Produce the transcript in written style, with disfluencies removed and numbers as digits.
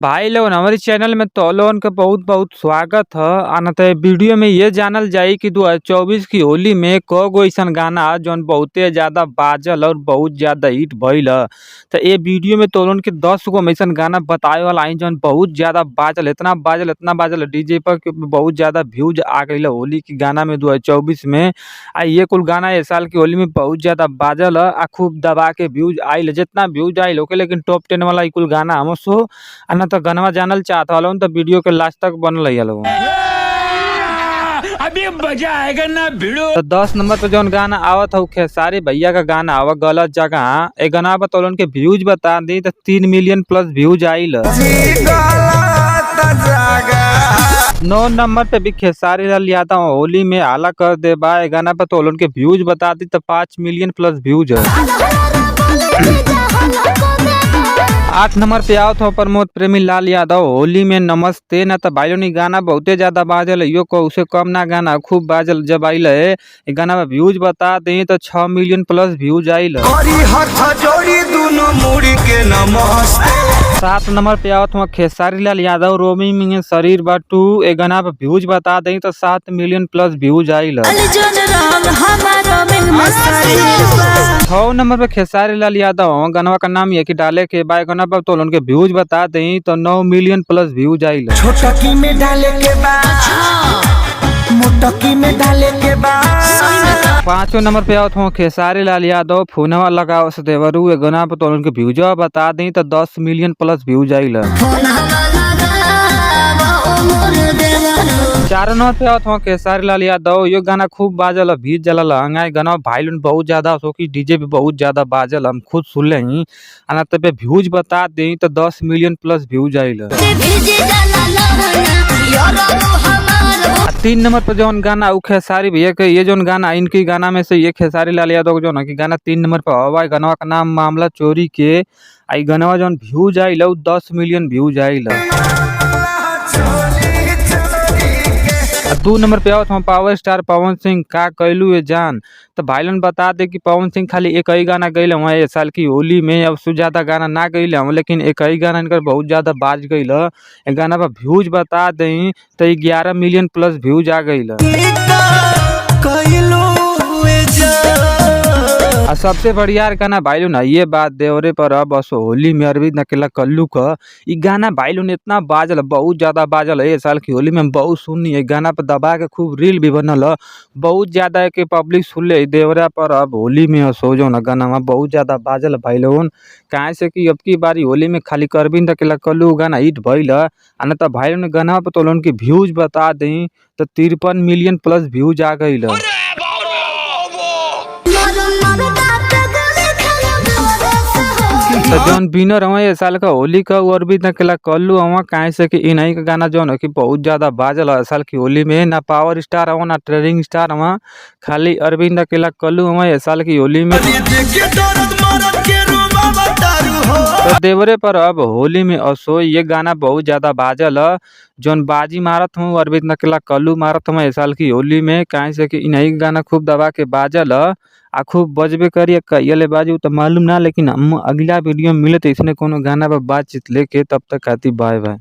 भाई लोगन हमारे चैनल में तो लोगन का बहुत बहुत स्वागत है। आनत वीडियो में ये जानल जाई कि 2024 की होली में कगो ऐसन गाना जौन बहुते ज्यादा बाजल और बहुत ज्यादा हिट भइल है। तो ये वीडियो में तो लोगन के 10 गो हम ऐसन गाना बताए वाला आई जौन बहुत ज्यादा बाजल इतना बाजल डीजे पर कि बहुत ज्यादा व्यूज आ गई होली की गाना में 2024 में। ये कुल गाना इस साल की होली में बहुत ज्यादा बाजल है आ खूब दबा के व्यूज आइल, जितना व्यूज आइल होके लेकिन टॉप 10 वाला ये कुल गाना हम सो ना तो गनवा जानल चाहत वालों तो वीडियो के लास्ट तक बनल रही लोगों। अभी मजा आएगा ना भिड़ो। तो 10 नंबर पे जौन गाना आवत है खेसारी भैया का गाना आवा गलत जगह। ए गाना बतौलन के व्यूज बता दी तो 3 मिलियन प्लस व्यूज आइल। 9 नंबर पे भी खेसारी लाल यादव होली में हाला कर दे बा। ए गाना बतौलन के व्यूज बता दी तो 5 मिलियन प्लस व्यूज है। 8 नंबर पे आओ तो प्रमोद प्रेमी लाल यादव होली में नमस्ते न तो भाईलोनी गाना बहुते ज्यादा बाजल यो को उसे कम ना गाना खूब बाजल जब आइल है। गाना में व्यूज बता दें तो 6 मिलियन प्लस व्यूज आइल। 7 नंबर पे आओ तो खेसारी लाल यादव रोमी में शरीर बाटू। ए गाना पे व्यूज बता दें तो 7 मिलियन प्लस व्यूज आइल। 6 नंबर पे खेसारी लाल यादव गनवा का नाम ये कि डाले के बाय गना पर तो उनके व्यूज बता दें तो 9 मिलियन प्लस व्यूज आइल। छोटकी में डाले के बाद मोटकी में डाले के बाद। 5 नंबर पे आओ तो खेसारी लाल यादव फोनवा लगाओ से देवरू। ए गना पर तो उनके व्यूज बता दें तो 10 मिलियन प्लस व्यूज आइल। 4 नंबर पे आओ तो खेसारी लाल यादव यो गाना खूब बाजल भीज जलल हंगाई गाना भाईलन बहुत ज्यादा सो कि डीजे भी बहुत ज्यादा बाजल हम खुद सुन ले ही आना तब पे व्यूज बता दें तो 10 मिलियन प्लस व्यूज आइल। 3 नंबर पे जौन गाना उ खेसारी भैया के ये जौन गाना इनकी गाना में से ये खेसारी लाल यादव जो ना कि गाना 3 नंबर पे हवा गाना का नाम मामला चोरी के। आई गाना जौन व्यूज आइल 10 मिलियन व्यूज आइल। 2 नंबर पे आओ तो पावर स्टार पवन सिंह का कैलू ये जान। तो भाईलन बता दे कि पवन सिंह खाली एक ही गाना गईल हुआ इस साल की होली में। अब से ज्यादा गाना ना गईल हम लेकिन एक ही गाना इनका बहुत ज्यादा बाज गईल। गाना पर व्यूज बता दें तो 11 मिलियन प्लस व्यूज आ गईल। सबसे बढ़िया गाना भाईलू ना ये बात देवरे पर अब बस होली में अरविंद अकेला कल्लू का ये गाना भाईलू ने इतना बाजल बहुत ज्यादा बाजल है। ये साल की होली में बहुत सुननी है गाना पर दबा के खूब रील भी बनल है बहुत ज्यादा है कि पब्लिक सुन ले देवरा पर अब होली में सोजो ना गाना में बहुत ज्यादा बाजल भाई लोगन। कहे से कि अब की बारी होली में खाली अरविंद अकेला कल्लू गाना हिट भइल है ना तो भाई ने गाना पर तो उनकी व्यूज बता दें तो 53 मिलियन प्लस व्यूज आ गई। तो जौन विनर हुआ ये साल का होली का और भी अकेला कल्लू हुआ कहे से कि इन्हीं का गाना जौन है कि बहुत ज्यादा बाजल है साल की होली में। ना पावर स्टार हुआ ना ट्रेडिंग स्टार हुआ खाली अरविंद अकेला कल्लू हुआ ये साल की होली में। तो देवरे पर अब होली में असो ये गाना बहुत ज्यादा बाजल है जौन बाजी मारत हूँ अरविंद अकेला कल्लू मारत हूँ इस साल की होली में। कहे से कि इन्हीं गाना खूब दबा के बाजल है आ खूब बजबे करिए कहिए बाजू तो मालूम ना लेकिन हम अगला वीडियो में मिले तो इसने कोनो गाना पर बातचीत लेके तब तक आती बाय बाय।